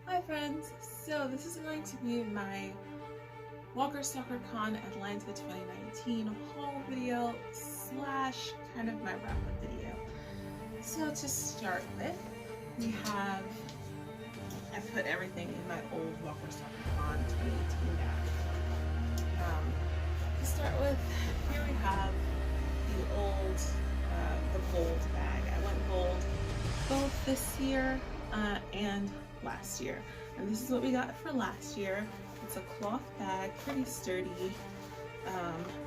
Hi friends, so this is going to be my Walker Stalker Con Atlanta 2019 haul video slash kind of my wrap-up video. So to start with, we have, I put everything in my old Walker Stalker Con 2018 bag. To start with, here we have the old, the gold bag. I went gold both this year and last year, and this is what we got for last year. It's a cloth bag, pretty sturdy.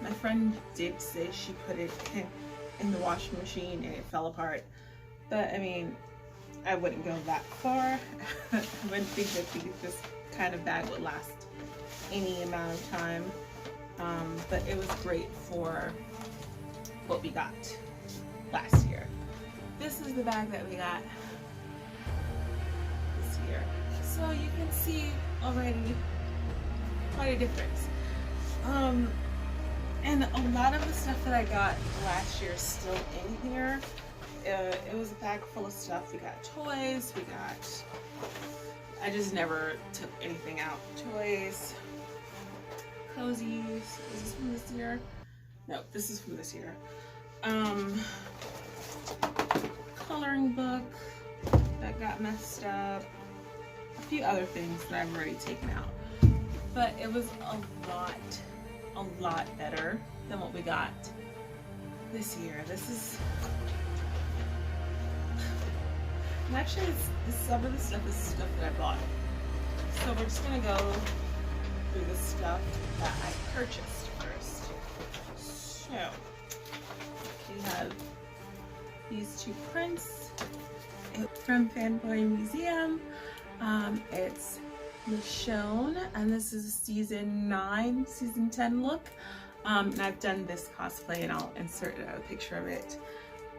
My friend did say she put it in the washing machine and it fell apart, but I mean, I wouldn't go that far. I wouldn't think that this kind of bag would last any amount of time, but it was great for what we got last year. This is the bag that we got this year. So you can see already quite a difference. And a lot of the stuff that I got last year is still in here. It was a bag full of stuff. We got toys, I just never took anything out. Toys, cozies. Is this from this year? No, this is from this year. Coloring book that got messed up. A few other things that I've already taken out. But it was a lot better than what we got this year. This is, and actually some of the stuff is stuff that I bought. So we're just gonna go through the stuff that I purchased first. So we have these two prints from Fanboy Museum. It's Michonne, and this is a season 9, season 10 look. And I've done this cosplay, and I'll insert a picture of it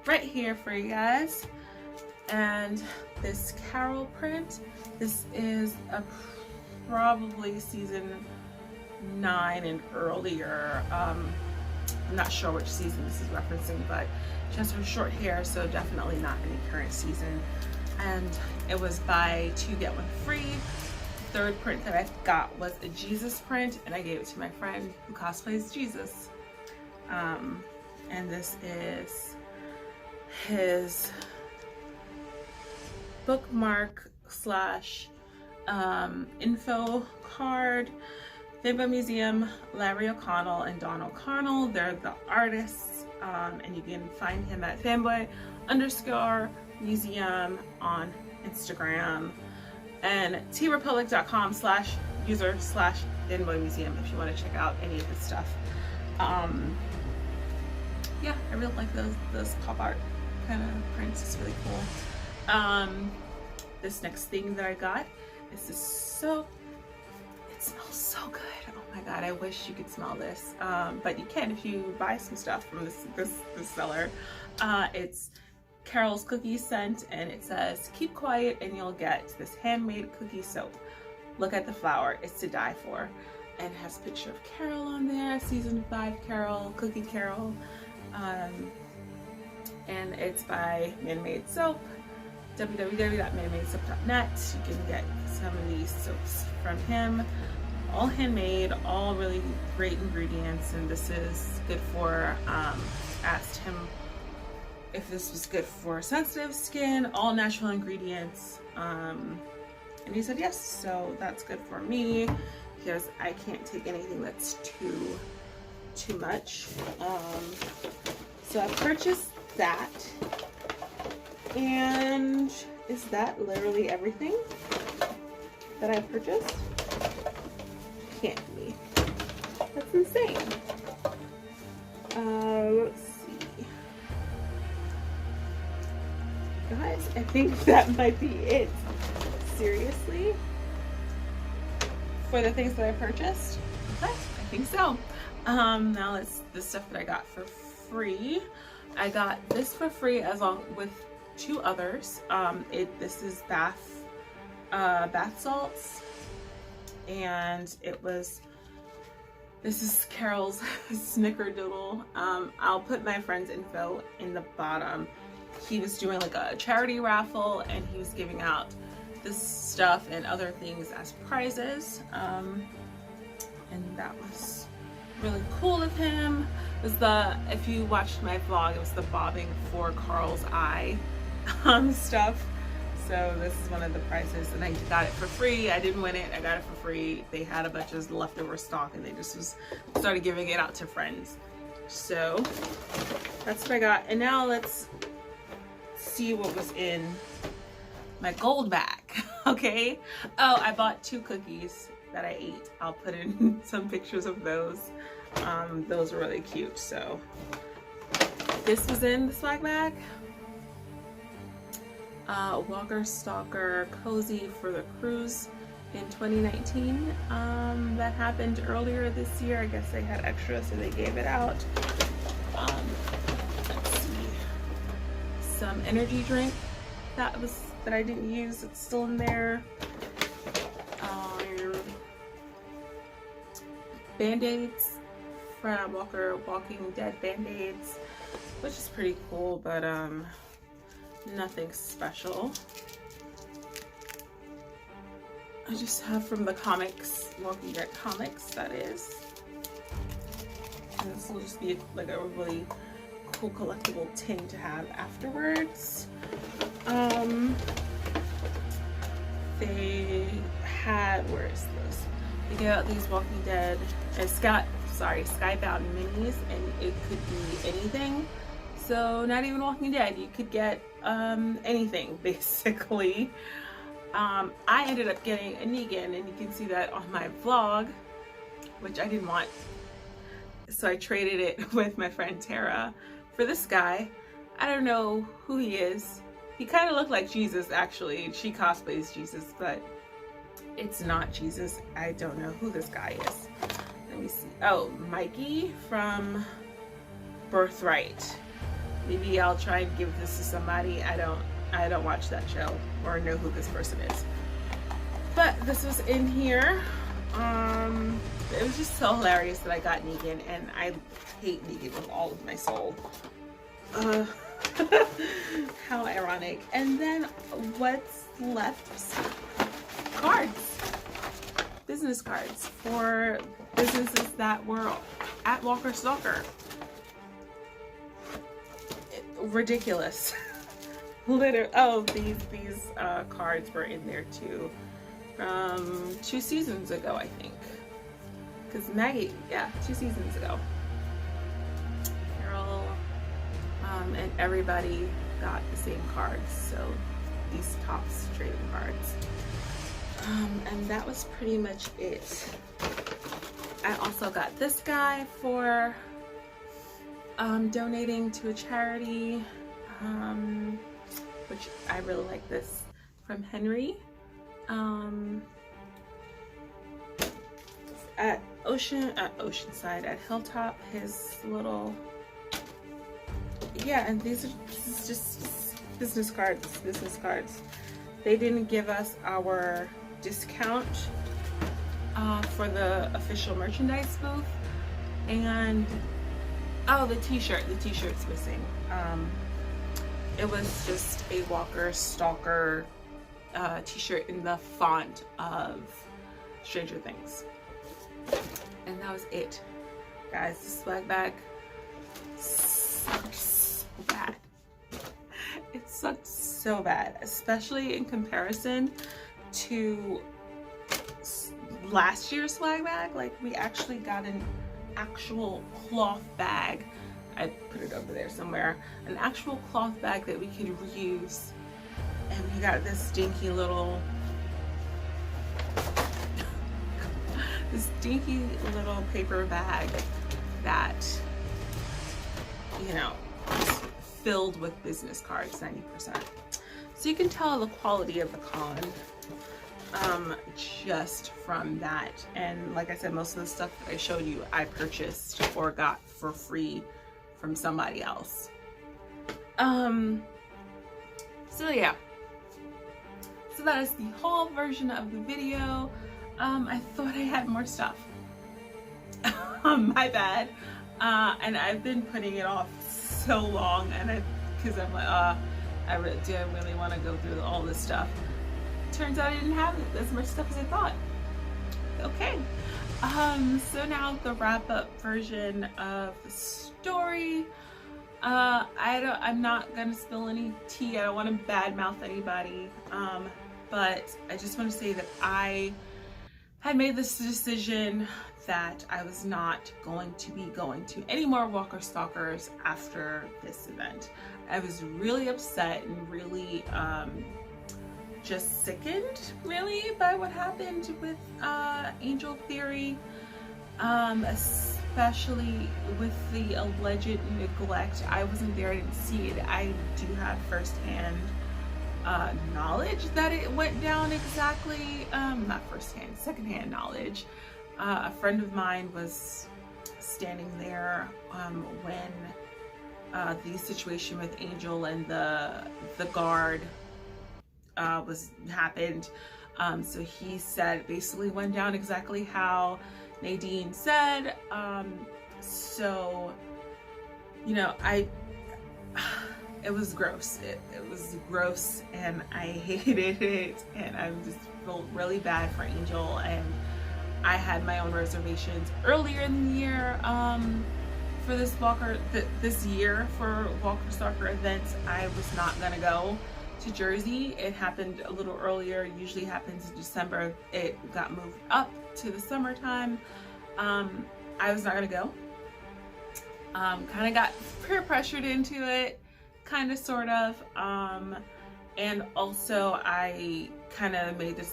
right here for you guys. And this Carol print, this is a probably season 9 and earlier. I'm not sure which season this is referencing, but she has her short hair, so definitely not any current season. And it was buy 2 get 1 free. The third print that I got was a Jesus print, and I gave it to my friend who cosplays Jesus. And this is his bookmark slash info card. Fanboy Museum, Larry O'Connell and Don O'Connell, they're the artists, and you can find him at fanboy_museum on Instagram, and trepublic.com/user/fanboymuseum if you want to check out any of his stuff. Yeah, I really like those pop art kind of prints. It's really cool. This next thing that I got is this soap. It smells so good. Oh my god, I wish you could smell this. But you can if you buy some stuff from this seller. It's Carol's cookie scent, and it says keep quiet and you'll get this handmade cookie soap. Look at the flower, it's to die for. And it has a picture of Carol on there, season 5 Carol, Cookie Carol. And it's by Man-Made Soap, www.manmadesoap.net. You can get some of these soaps from him. All handmade, all really great ingredients, and this is good for, asked him if this was good for sensitive skin, all natural ingredients, and he said yes, so that's good for me because I can't take anything that's too much. So I purchased that, and is that literally everything that I purchased? Can't be. That's insane. Let's see. Guys, I think that might be it. Seriously? For the things that I purchased? Okay, I think so. Now it's the stuff that I got for free. I got this for free as well with 2 others. This is bath salts, and this is Carol's snickerdoodle. I'll put my friend's info in the bottom. He was doing like a charity raffle, and he was giving out this stuff and other things as prizes. And that was really cool of him. It was the, if you watched my vlog, it was the bobbing for Carl's eye stuff. So this is one of the prizes, and I got it for free. I didn't win it, I got it for free. They had a bunch of leftover stock and they just started giving it out to friends. So that's what I got. And now let's see what was in my gold bag. Okay. Oh, I bought 2 cookies that I ate. I'll put in some pictures of those. Those are really cute. So this was in the swag bag. Walker Stalker cozy for the cruise in 2019. That happened earlier this year. I guess they had extra, so they gave it out. Let's see. Some energy drink that I didn't use. It's still in there. Band-aids, Fred Walker Walking Dead band-aids, which is pretty cool, but nothing special. I just have from the comics, Walking Dead comics, that is. And this will just be like a really cool collectible tin to have afterwards. They had, where is this? They gave out these Walking Dead Skybound minis, and it could be anything. So not even Walking Dead, you could get anything basically. I ended up getting a Negan, and you can see that on my vlog, which I didn't want. So I traded it with my friend Tara for this guy. I don't know who he is. He kind of looked like Jesus, actually. She cosplays Jesus, but it's not Jesus. I don't know who this guy is. Let me see. Oh, Mikey from Birthright. Maybe I'll try and give this to somebody. I don't watch that show or know who this person is. But this was in here. It was just so hilarious that I got Negan, and I hate Negan with all of my soul. How ironic. And then what's left? Cards. Business cards for businesses that were at Walker Stalker. Ridiculous. Literally. Oh, these cards were in there too. 2 seasons ago, I think. Because Maggie, yeah, 2 seasons ago. Carol and everybody got the same cards. So these Topps trading cards. And that was pretty much it. I also got this guy for donating to a charity, which I really like this, from Henry. At Oceanside, at Hilltop, his little, yeah, and this is just business cards. They didn't give us our discount for the official merchandise booth, and oh, the t-shirt's missing. It was just a Walker Stalker t-shirt in the font of Stranger Things. And that was it. Guys, the swag bag sucked so bad. It sucked so bad, especially in comparison to last year's swag bag. Like, we actually got an actual cloth bag. I put it over there somewhere. An actual cloth bag that we could reuse. And we got this dinky little paper bag that, you know, is filled with business cards, 90%. So you can tell the quality of the con just from that. And like I said, most of the stuff that I showed you, I purchased or got for free from somebody else. So yeah. So that is the whole version of the video. I thought I had more stuff. My bad. And I've been putting it off so long, and because I'm like, do I really want to go through all this stuff? turns out I didn't have as much stuff as I thought. Okay, so now the wrap-up version of the story. I'm not gonna spill any tea. I don't want to badmouth anybody, but I just want to say that I had made this decision that I was not going to be going to any more Walker Stalkers after this event. I was really upset and really just sickened really by what happened with Angel Theory, especially with the alleged neglect. I wasn't there, I didn't see it. I do have firsthand knowledge that it went down exactly, not firsthand, secondhand knowledge. A friend of mine was standing there when the situation with Angel and the guard happened. So he said basically went down exactly how Nadine said. So, you know, it was gross. It was gross, and I hated it, and I just felt really bad for Angel. And I had my own reservations earlier in the year for this year for Walker Stalker events. I was not gonna go to Jersey. It happened a little earlier. Usually happens in December. It got moved up to the summertime. I was not gonna go. Kind of got peer pressured into it, kind of, sort of. And also I kind of made the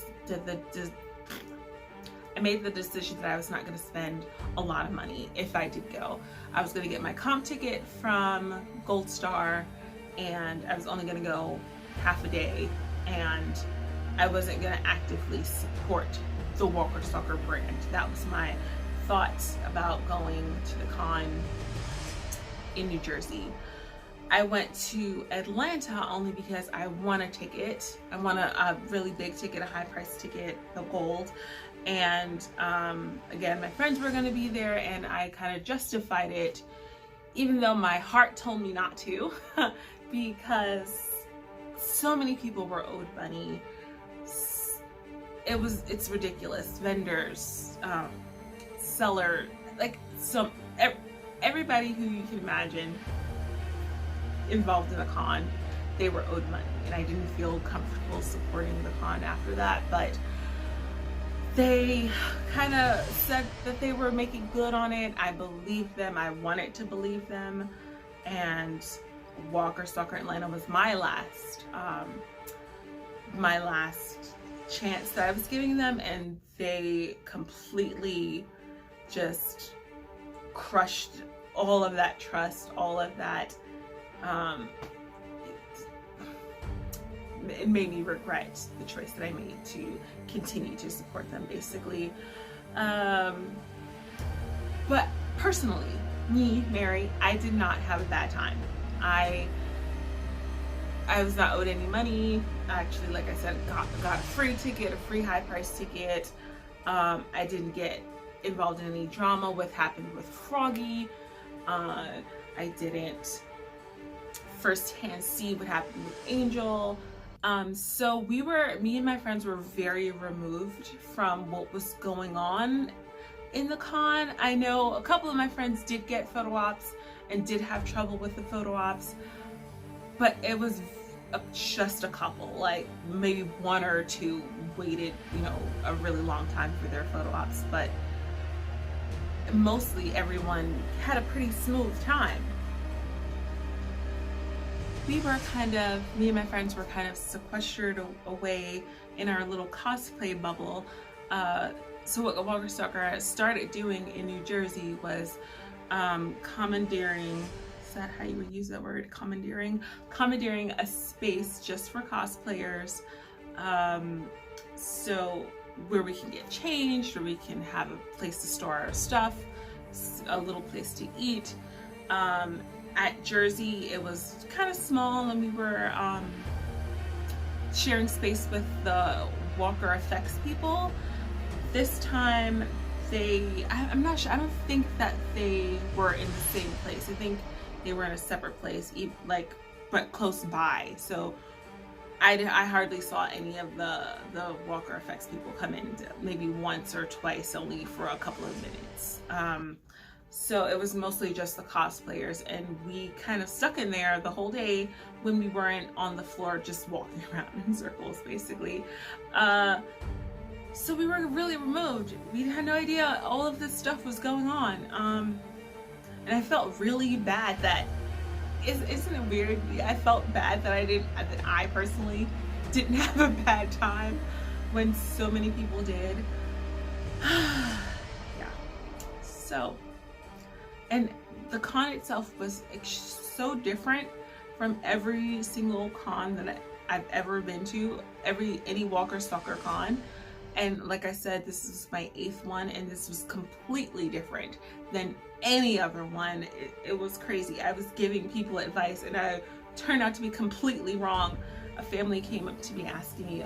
decision that I was not going to spend a lot of money if I did go. I was going to get my comp ticket from Gold Star, and I was only going to go half a day, and I wasn't going to actively support the Walker Stalker brand. That was my thoughts about going to the con in New Jersey. I went to Atlanta only because I won a ticket. I won a really big ticket, a high price ticket, the gold. And again, my friends were going to be there, and I kind of justified it, even though my heart told me not to, because so many people were owed money. It's ridiculous. Vendors, seller, like everybody who you can imagine involved in the con, they were owed money, and I didn't feel comfortable supporting the con after that. But they kind of said that they were making good on it. I believed them. I wanted to believe them. And Walker Stalker Atlanta was my last chance that I was giving them, and they completely just crushed all of that trust, all of that. It made me regret the choice that I made to continue to support them, basically. But personally, me, Mary, I did not have a bad time. I was not owed any money. Actually, like I said, got a free ticket, a free high price ticket. I didn't get involved in any drama with happened with Froggy. I didn't firsthand see what happened with Angel. So me and my friends were very removed from what was going on in the con. I know a couple of my friends did get photo ops and did have trouble with the photo ops, but it was just a couple, like maybe one or two waited, a really long time for their photo ops, but mostly everyone had a pretty smooth time. Me and my friends were kind of sequestered away in our little cosplay bubble. So what Walker Stalker started doing in New Jersey was commandeering, is that how you would use that word, commandeering a space just for cosplayers, so where we can get changed, where we can have a place to store our stuff, a little place to eat. At Jersey, it was kind of small, and we were sharing space with the Walker Effects people. This time, I'm not sure, I don't think that they were in the same place. I think they were in a separate place, but close by. So I hardly saw any of the Walker Effects people come in, maybe once or twice only for a couple of minutes. So it was mostly just the cosplayers, and we kind of stuck in there the whole day when we weren't on the floor just walking around in circles, basically. So we were really removed. We had no idea all of this stuff was going on. And I felt really bad that, isn't it weird? I felt bad that I personally didn't have a bad time when so many people did. Yeah. So, and the con itself was so different from every single con that I've ever been to, any Walker Stalker con. And like I said, this is my 8th one, and this was completely different than any other one. It was crazy. I was giving people advice and I turned out to be completely wrong. A family came up to me asking me,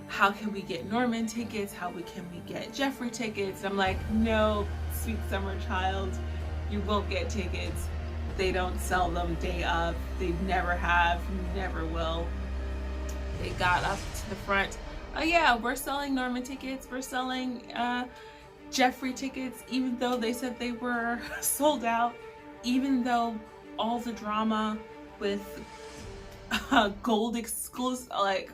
how can we get Norman tickets? How can we get Jeffrey tickets? I'm like, no, sweet summer child, you won't get tickets. They don't sell them day of. They never have, never will. They got up to the front. Oh yeah, we're selling Norman tickets. We're selling Jeffrey tickets, even though they said they were sold out, even though all the drama with gold exclusive, like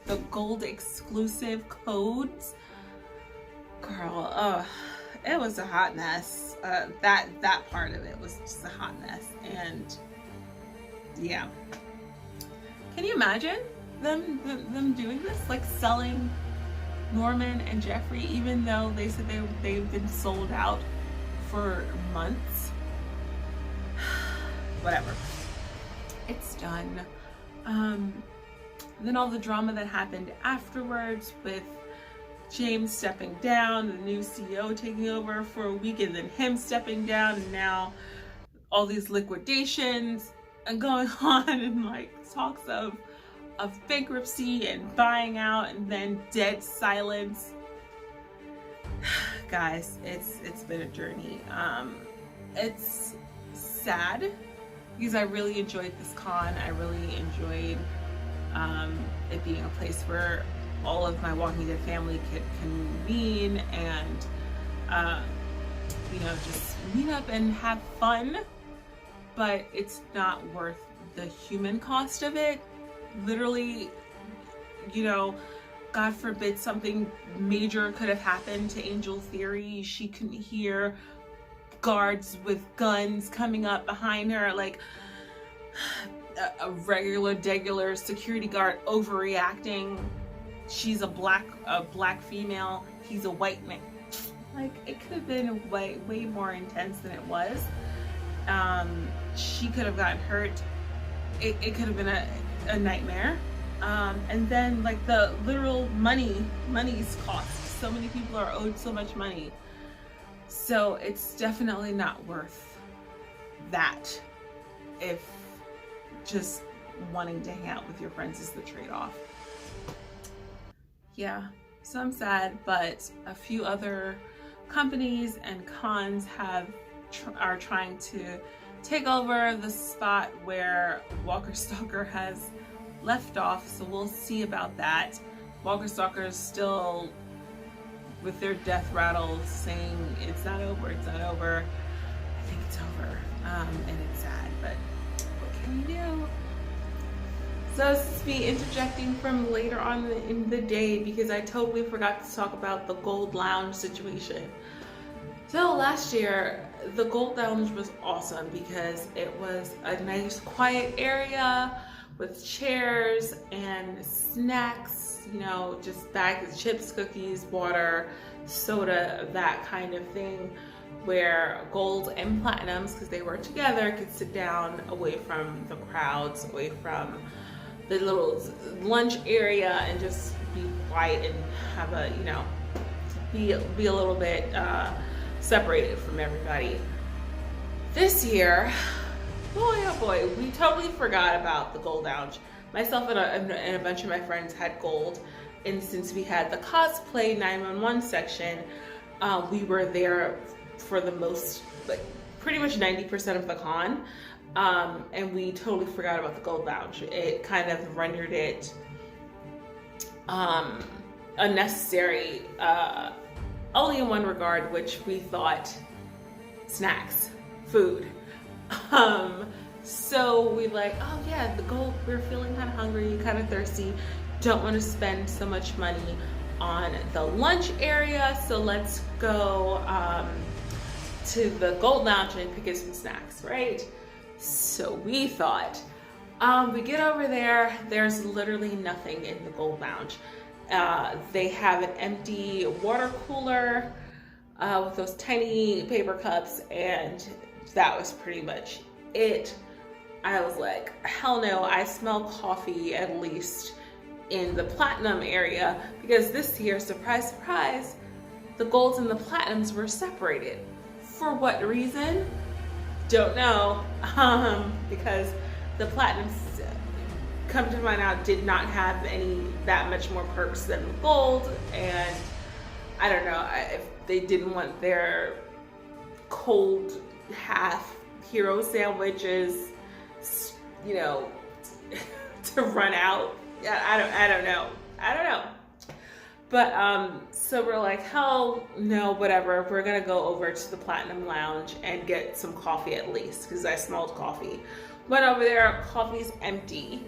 the gold exclusive codes, girl, it was a hot mess. That part of it was just a hot mess. And yeah, can you imagine them doing this, like selling Norman and Jeffrey, even though they said they've been sold out for months? Whatever, it's done. Then all the drama that happened afterwards with James stepping down, the new CEO taking over for a week, and then him stepping down, and now all these liquidations and going on, and like talks of bankruptcy and buying out, and then dead silence. Guys, it's been a journey. It's sad because I really enjoyed this con. I really enjoyed it being a place where all of my Walking Dead family could convene and just meet up and have fun. But it's not worth the human cost of it. Literally, God forbid something major could have happened to Angel Theory. She couldn't hear guards with guns coming up behind her, like a regular security guard overreacting. She's a black female, he's a white man. Like, it could have been way more intense than it was. She could have gotten hurt. It could have been a nightmare. And then like the literal money's cost. So many people are owed so much money. So it's definitely not worth that if just wanting to hang out with your friends is the trade-off. Yeah, so I'm sad, but a few other companies and cons are trying to take over the spot where Walker Stalker has left off, so we'll see about that. Walker Stalker is still with their death rattle saying it's not over, it's not over. I think it's over, and it's sad, but what can you do? So this is me interjecting from later on in the day because I totally forgot to talk about the Gold Lounge situation. So last year, the Gold Lounge was awesome because it was a nice quiet area with chairs and snacks, just bags of chips, cookies, water, soda, that kind of thing, where gold and platinums, because they were together, could sit down away from the crowds, away from the little lunch area, and just be quiet and have a, be a little bit separated from everybody. This year, boy oh boy, we totally forgot about the Gold Lounge. Myself and a bunch of my friends had gold, and since we had the cosplay 911 section, we were there for the most, like pretty much 90% of the con. And we totally forgot about the Gold Lounge. It kind of rendered it unnecessary, only in one regard, which we thought snacks, food. So we like, oh yeah, the Gold, we're feeling kind of hungry, kind of thirsty, don't want to spend so much money on the lunch area, so let's go to the Gold Lounge and pick up some snacks, right? So we thought, we get over there, there's literally nothing in the Gold Lounge. They have an empty water cooler with those tiny paper cups, and that was pretty much it. I was like, hell no, I smell coffee at least in the platinum area, because this year, surprise, surprise, the golds and the platinums were separated. For what reason? Don't know, because the platinums, come to find out, did not have that much more perks than the gold, and I don't know if they didn't want their cold half hero sandwiches, you know, to run out. I don't know. But so we're like, hell no, whatever. We're gonna go over to the Platinum Lounge and get some coffee at least, because I smelled coffee. Went over there, coffee's empty.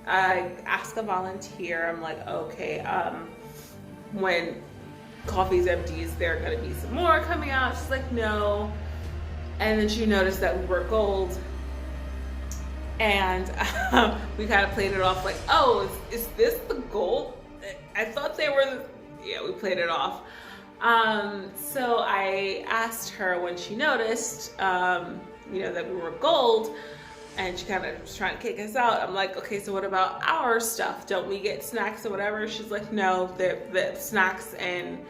I asked a volunteer, I'm like, okay, when coffee's empty, is there gonna be some more coming out? She's like, no. And then she noticed that we were gold. And we kind of played it off like, oh, is this the gold? I thought they were yeah, we played it off. So I asked her when she noticed, you know, that we were gold, and she kind of was trying to kick us out. I'm like, okay, so what about our stuff? Don't we get snacks or whatever? She's like, no, the snacks and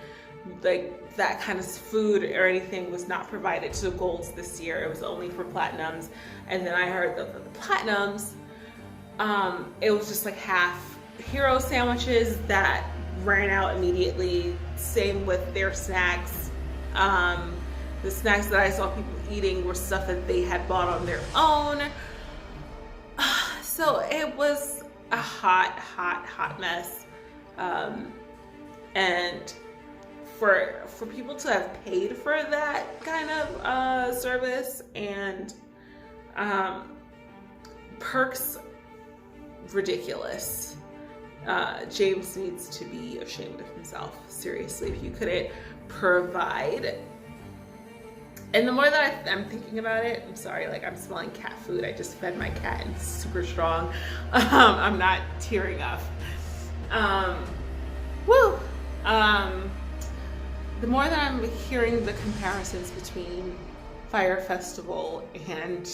like that kind of food or anything was not provided to the golds this year. It was only for platinums. And then I heard that the platinums, it was just like half hero sandwiches that ran out immediately. Same with their snacks. The snacks that I saw people eating were stuff that they had bought on their own. So it was a hot mess. And for people to have paid for that kind of service and perks, ridiculous. James needs to be ashamed of himself. Seriously, if you couldn't provide. And the more that I'm thinking about it, I'm sorry, like I'm smelling cat food. I just fed my cat and it's super strong. I'm not tearing up. Woo! The more that I'm hearing the comparisons between Fire Festival and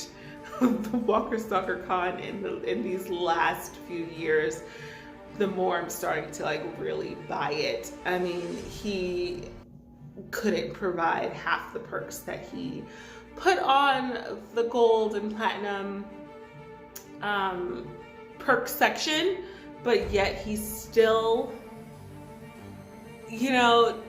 the Walker Stalker Con in these last few years, the more I'm starting to like really buy it. I mean, he couldn't provide half the perks that he put on the gold and platinum perk section, but yet he still, you know,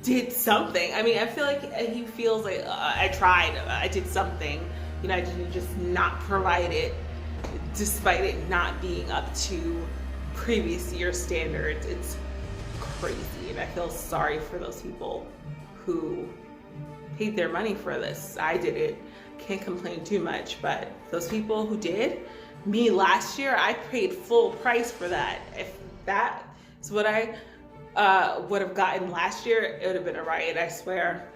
did something. I mean, I feel like he feels like I tried, I did something, you know, I didn't just not provide it despite it not being up to previous year standards. It's crazy, and I feel sorry for those people who paid their money for this. I didn't, can't complain too much, but those people who did, me last year, I paid full price for that. If that is what I would have gotten last year, it would have been a riot, I swear.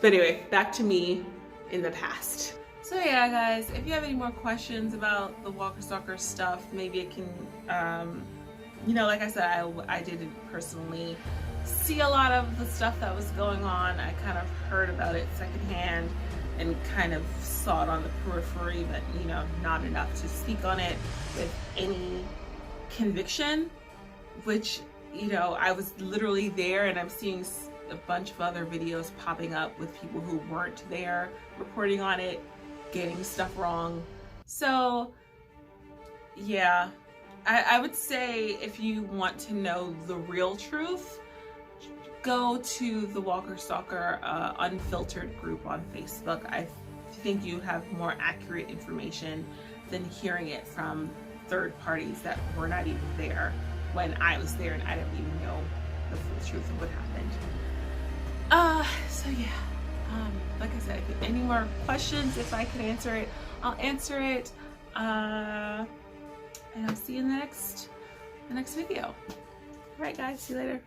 But anyway, back to me in the past. So yeah, guys, if you have any more questions about the Walker Stalker stuff, maybe it can, you know, like I said, I didn't personally see a lot of the stuff that was going on. I kind of heard about it secondhand and kind of saw it on the periphery, but, you know, not enough to speak on it with any conviction, which, you know, I was literally there, and I'm seeing a bunch of other videos popping up with people who weren't there reporting on it, getting stuff wrong. So yeah, I would say if you want to know the real truth, go to the Walker Stalker Unfiltered group on Facebook. I think you have more accurate information than hearing it from third parties that were not even there when I was there and I didn't even know the full truth of what happened. So yeah, like I said, if any more questions, if I can answer it, I'll answer it. And I'll see you in the next video. All right, guys, see you later.